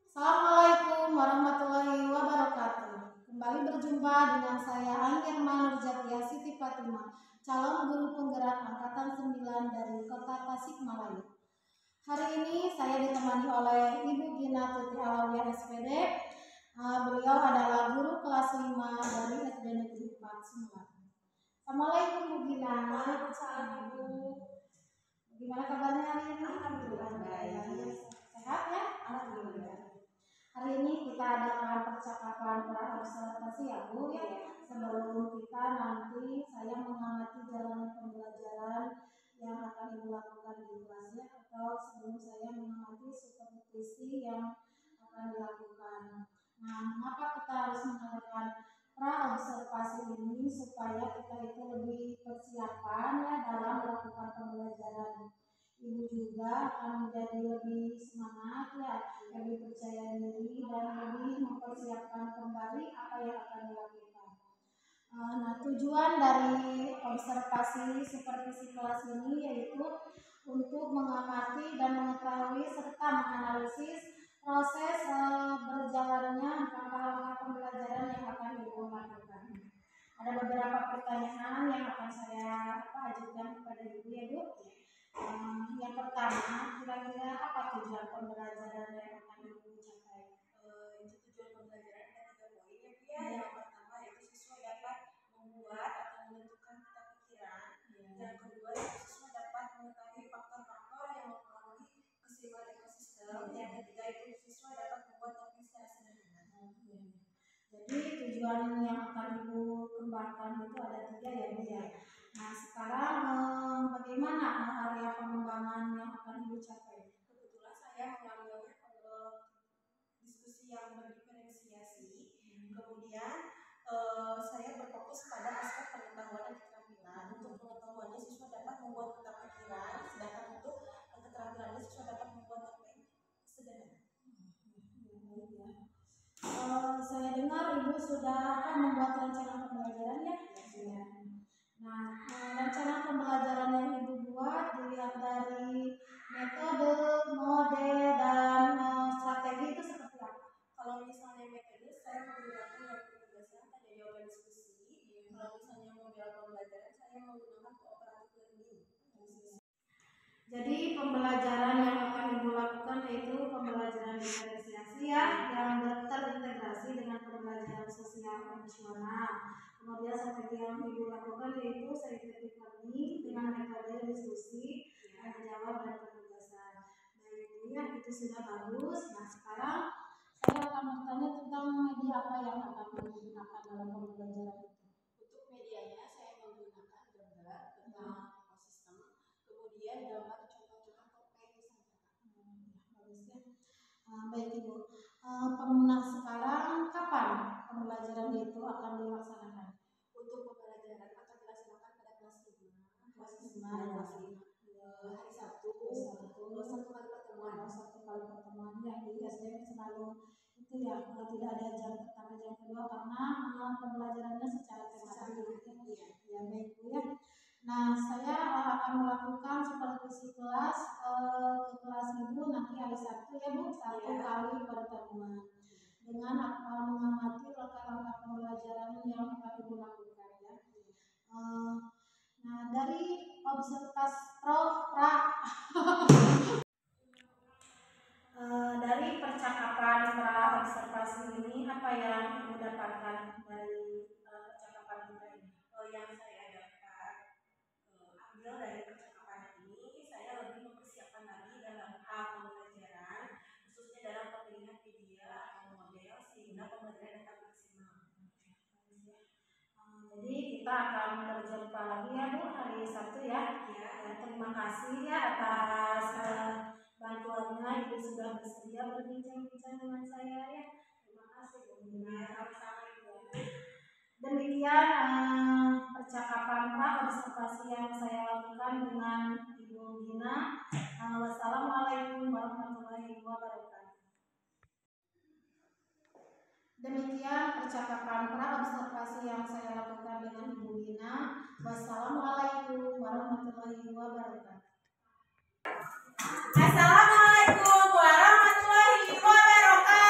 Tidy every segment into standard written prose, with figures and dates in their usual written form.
Assalamualaikum warahmatullahi wabarakatuh. Kembali berjumpa dengan saya Anggerma Nurjatia Siti Fatimah, calon guru penggerak angkatan 9 dari Kota Tasikmalaya. Hari ini saya ditemani oleh Ibu Gina Tuti Alawiyah SPD. Beliau adalah guru kelas 5 dari SD Negeri 4 Semarang. Assalamualaikum Bu Gina. Waalaikumsalam Ibu. Gimana kabarnya hari ini? Alhamdulillah baik. Sehat ya? Alhamdulillah. Hari ini kita adakan percakapan praobservasi ya Bu ya. Sebelum kita nanti saya mengamati jalannya pembelajaran yang akan Ibu lakukan di kelasnya, atau sebelum saya mengamati supervisi yang akan dilakukan. Nah, mengapa kita harus mengadakan praobservasi ini supaya kita itu lebih persiapan ya dalam melakukan pembelajaran. Ibu juga akan menjadi lebih semangat ya, lebih percaya diri dan lebih mempersiapkan kembali apa yang akan dilakukan. Nah, tujuan dari observasi supervisi kelas ini yaitu untuk mengamati dan mengetahui serta menganalisis proses berjalannya langkah-langkah pembelajaran yang akan Ibu lakukan. Ada beberapa pertanyaan yang akan saya ajukan kepada Ibu ya Bu. Yang pertama, kira-kira apa tujuan pembelajaran yang akan Ibu capai? Tujuan pembelajaran ada 3 poin ya Bu ya. Yang pertama yaitu siswa dapat membuat atau menentukan peta pikiran. Yang kedua siswa dapat mengetahui faktor-faktor yang mempengaruhi keseimbangan ekosistem. Yang ketiga itu siswa dapat membuat topik secara sederhana. Jadi tujuan yang akan Ibu kembangkan itu ada 3 ya Bu ya. Nah, sekarang bagaimana area pengembangan yang akan Ibu capai? Kebetulan saya mengambilnya diskusi yang berdiferensiasi. Kemudian saya berfokus pada aspek pengetahuan dan keterampilan. Untuk pengetahuannya siswa dapat membuat peta pikiran, sedangkan untuk keterampilannya siswa dapat membuat topeng sederhana. Saya dengar Ibu sudah membuat rencana pembelajaran ya? Ya. Nah, rencana pembelajaran yang Ibu buat dilihat dari metode, model, dan strategi itu seperti apa? Kalau misalnya metode, saya menggunakan yang penugasan tadi jawaban diskusi. Kalau misalnya model pembelajaran, saya menggunakan cooperative learning. Jadi pembelajaran yang akan Ibu lakukan yaitu pembelajaran diferensiasi ya, yang terintegrasi dengan pembelajaran sosial emosional. Kemudian strategi yang Ibu lakukan yaitu scientific learning dengan metode diskusi, jawab dan penugasan. Baik Bu ya, itu sudah bagus. Nah, sekarang saya akan bertanya tentang media apa yang akan Ibu gunakan dalam pembelajaran itu. Untuk medianya saya menggunakan gambar tentang ekosistem, kemudian gambar contoh-contoh topeng Nusantara. Bagus ya. Baik Ibu. Nah, sekarang kapan pembelajaran itu akan dilaksanakan? Untuk pembelajaran akan dilaksanakan pada kelas 5 hari Sabtu. Satu kali pertemuan. Satu kali pertemuan ya, di SDM selalu itu ya, tidak ada jam pertama jam kedua karena pembelajarannya secara tematik. Ya baik Bu ya. Nah, saya akan melakukan supervisi kelas ke kelas Ibu nanti hari Sabtu ya Bu, satu kali pertemuan dengan mengamati langkah-langkah pembelajaran yang akan Ibu lakukan ya. Nah, dari dari percakapan praobservasi ini apa yang Ibu dapatkan dari percakapan kita ini? Yang saya dapat ambil dari percakapan ini, saya lebih mempersiapkan lagi dalam hal pembelajaran, khususnya dalam pemilihan media atau model sehingga pembelajaran dapat maksimal. Jadi kita akan berjumpa lagi ya Bu hari Sabtu ya. Terima kasih ya atas bantuannya. Ibu sudah bersedia berbincang-bincang dengan saya ya. Terima kasih Bu. Sama-sama Ibu. Demikian percakapan praobservasi yang saya lakukan dengan Ibu Gina. Wassalamualaikum warahmatullahi wabarakatuh. Demikian percakapan praobservasi yang saya lakukan dengan Ibu Gina. Wassalamualaikum warahmatullahi wabarakatuh. Assalamualaikum warahmatullahi wabarakatuh.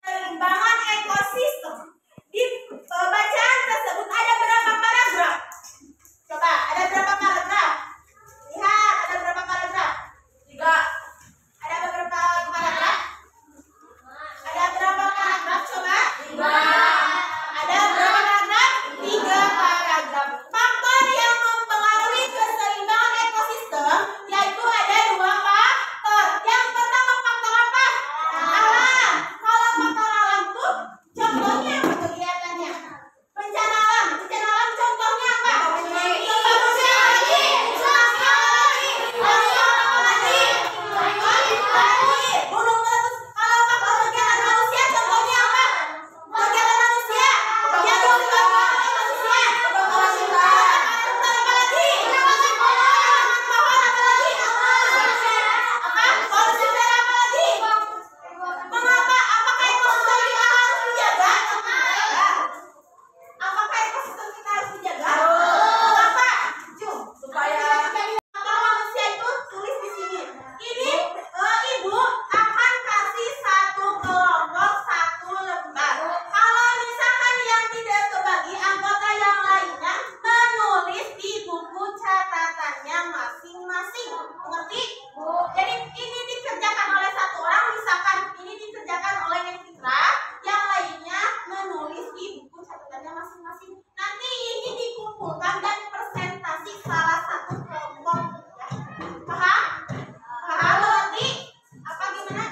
Keseimbangan ekosistem. Di bacaan tersebut ada berapa paragraf? Coba, ada berapa paragraf? Lihat, ada berapa paragraf? 3. Ada berapa paragraf? Ada berapa paragraf? Coba. 3. Ada berapa paragraf? 3 paragraf. Faktor yang mempengaruhi keseimbangan ekosistem yaitu ada 2 faktor. Yang pertama faktor apa? Alam. Kalau faktor alam tuh contohnya apa kegiatannya? Bencana alam. Bencana alam contohnya apa? Gunung meletus. Kalau faktor kegiatan manusia contohnya apa? Kegiatan manusia. Yang disebabkan manusia. Faktor apa lagi? Pohon apa lagi? Apa? Polusi udara apa lagi? Mengapa? Apakah ekosistem kita harus dijaga? Apakah ekosistem kita harus dijaga? Mengapa? Supaya faktor manusia itu tulis di sini. Ini ibu akan kasih satu kelompok 1 lembar. Kalau misalkan yang tidak kebagi, anggota yang lainnya menulis di buku catatannya masing-masing. Mengerti? Jadi ini dikerjakan oleh 1 orang, misalkan ini dikerjakan oleh Neng Fitra, yang lainnya menulis di buku catatannya masing-masing. Nanti ini dikumpulkan dan presentasi salah satu kelompok. Ya. Paham? Paham? Mengerti? Apa gimana?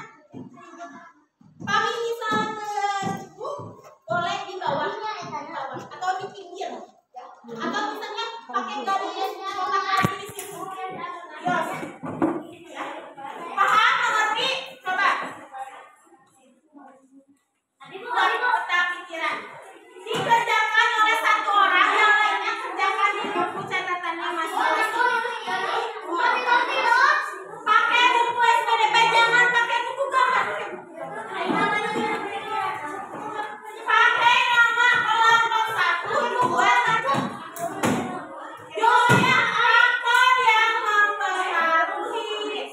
Kami misalnya ke Cipu, boleh di bawah atau di pinggir, ya. Atau misalnya pakai garis kotak kaki di situ. Yes. Ya. Paham? Mengerti? Coba. Buat peta pikiran. Dikerjakan oleh 1 orang, yang lainnya kerjakan di buku catatannya masing-masing. Pakai buku SPDP, jangan pakai buku gambar. Pakai nama kelompok 1, 2, 1. Judulnya faktor yang mempengaruhi.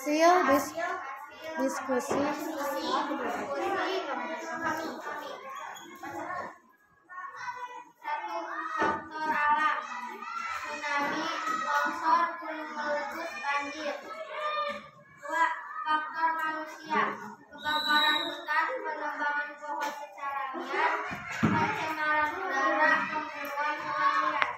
hasil diskusi satu, faktor alam, tsunami, longsor, gunung meletus, banjir. Dua, faktor manusia, kebakaran hutan, penebangan pohon secara liar, pencemaran udara, pembuangan hewan liar.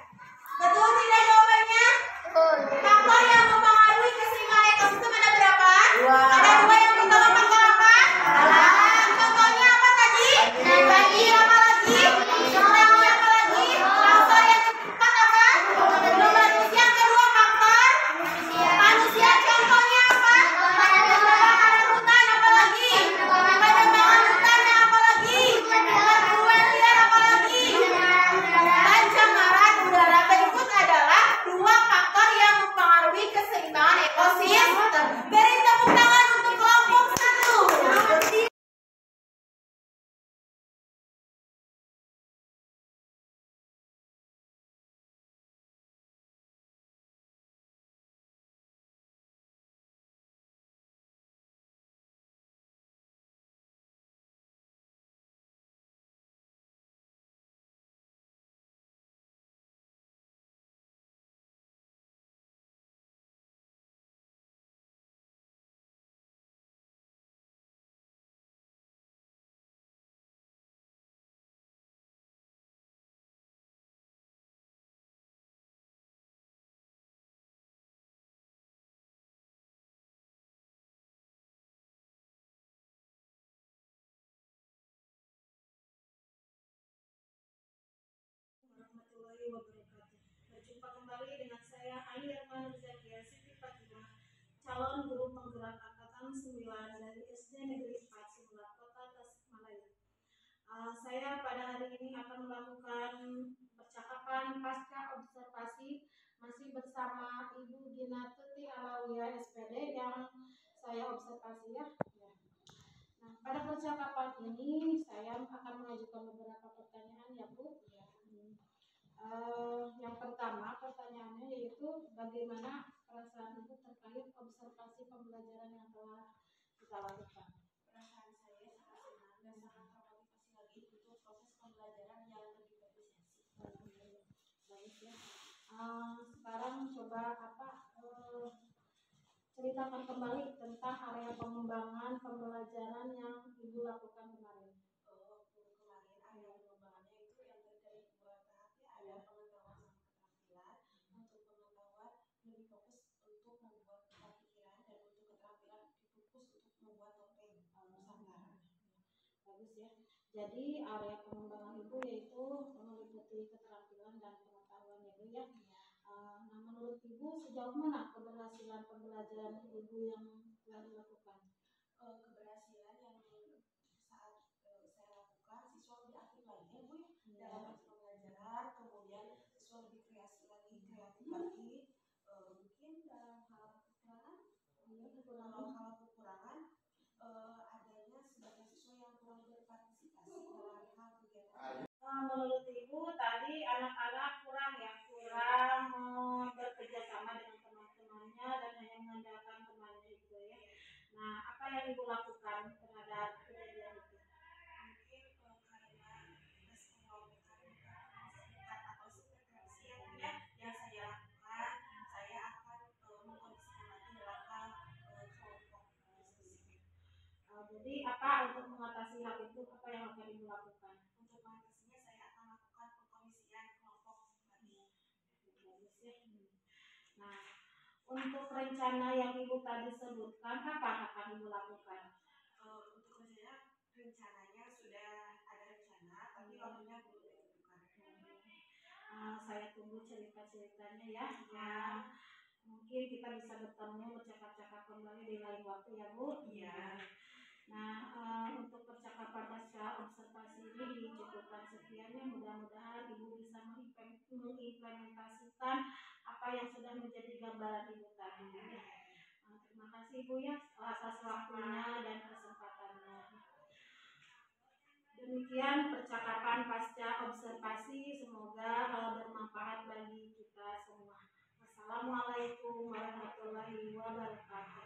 Betul tidak jawabannya? Betul. Faktor yang mempengaruhi keseimbangan ekosistem ada berapa? Dua. Ada dua. Yang pertama faktor apa? Alam. Contohnya apa tadi? Banjir. Apa lagi? Tsunami. Apa lagi? Longsor. Yang keempat apa? Gunung meletus. Yang kedua faktor manusia. Contohnya apa? Kebakaran hutan. Apa lagi? Penebangan hutan. Apa lagi? Hewan liar. Apa lagi? Pencemaran udara. Berikut adalah dua faktor yang mempengaruhi keseimbangan ekosistem. Beri tepuk tangan untuk kelompok satu. Warahmatullahi wabarakatuh. Berjumpa kembali dengan saya Ayirman Zakia Siti Fatimah, calon guru penggerak angkatan 9 dari SD Negeri 4 Sebelah Kota Tasikmalaya. Saya pada hari ini akan melakukan percakapan pasca observasi masih bersama Ibu Gina Tuti Alawiyah SPD yang saya observasi ya. Nah, pada percakapan ini saya akan mengajukan beberapa pertanyaan ya Bu. Yang pertama pertanyaannya yaitu bagaimana perasaan Ibu terkait observasi pembelajaran yang telah kita lakukan? Perasaan saya sangat senang dan sangat termotivasi lagi untuk proses pembelajaran yang lebih berefisiensi. Bagus ya. Sekarang coba ceritakan kembali tentang area pengembangan pembelajaran yang Ibu lakukan kemarin. Kemarin area pengembangannya itu yang terdiri dari dua tahap ya, ada pengetahuan sama keterampilan. Untuk pengetahuan lebih fokus untuk membuat pikiran dan untuk keterampilan difokus untuk membuat topeng Nusantara. Bagus ya. Jadi area pengembangan Ibu yaitu meliputi keterampilan dan pengetahuan ya Bu ya. Nah, menurut Ibu sejauh mana keberhasilan pembelajaran Ibu yang telah dilakukan? Keberhasilan yang saat saya lakukan, siswa lebih aktif lagi ya Bu ya, dalam pembelajaran, kemudian siswa lebih kreatif lagi, mungkin dalam hal kekurangan, adanya sebagian siswa yang kurang berpartisipasi dalam hal kegiatan. Menurut Ibu tadi anak-anak kurang bekerja sama dengan teman-temannya dan hanya mengandalkan temannya itu ya. Nah, apa yang Ibu lakukan terhadap kejadian itu? Mungkin karena atau supervisi yang saya lakukan, saya akan mengkondisikan lagi dalam hal kelompok diskusi. Jadi apa untuk mengatasi hal itu, apa yang akan Ibu lakukan? Untuk mengatasinya saya akan lakukan pengkondisian kelompok lagi. Nah, untuk rencana yang Ibu tadi sebutkan, apa akan Ibu lakukan? Untuk rencananya sudah ada rencana, tapi waktunya belum ditentukan. Saya tunggu cerita-ceritanya ya. Mungkin kita bisa bertemu bercakap-cakap kembali di lain waktu ya Bu. Iya. Nah, untuk percakapan pasca observasi ini dicukupkan sekian ya. Mudah-mudahan Ibu bisa mengimplementasikan apa yang sudah menjadi gambaran Ibu tadi. Terima kasih Ibu ya atas waktunya dan kesempatannya. Demikian percakapan pasca observasi, semoga bermanfaat bagi kita semua. Assalamualaikum warahmatullahi wabarakatuh.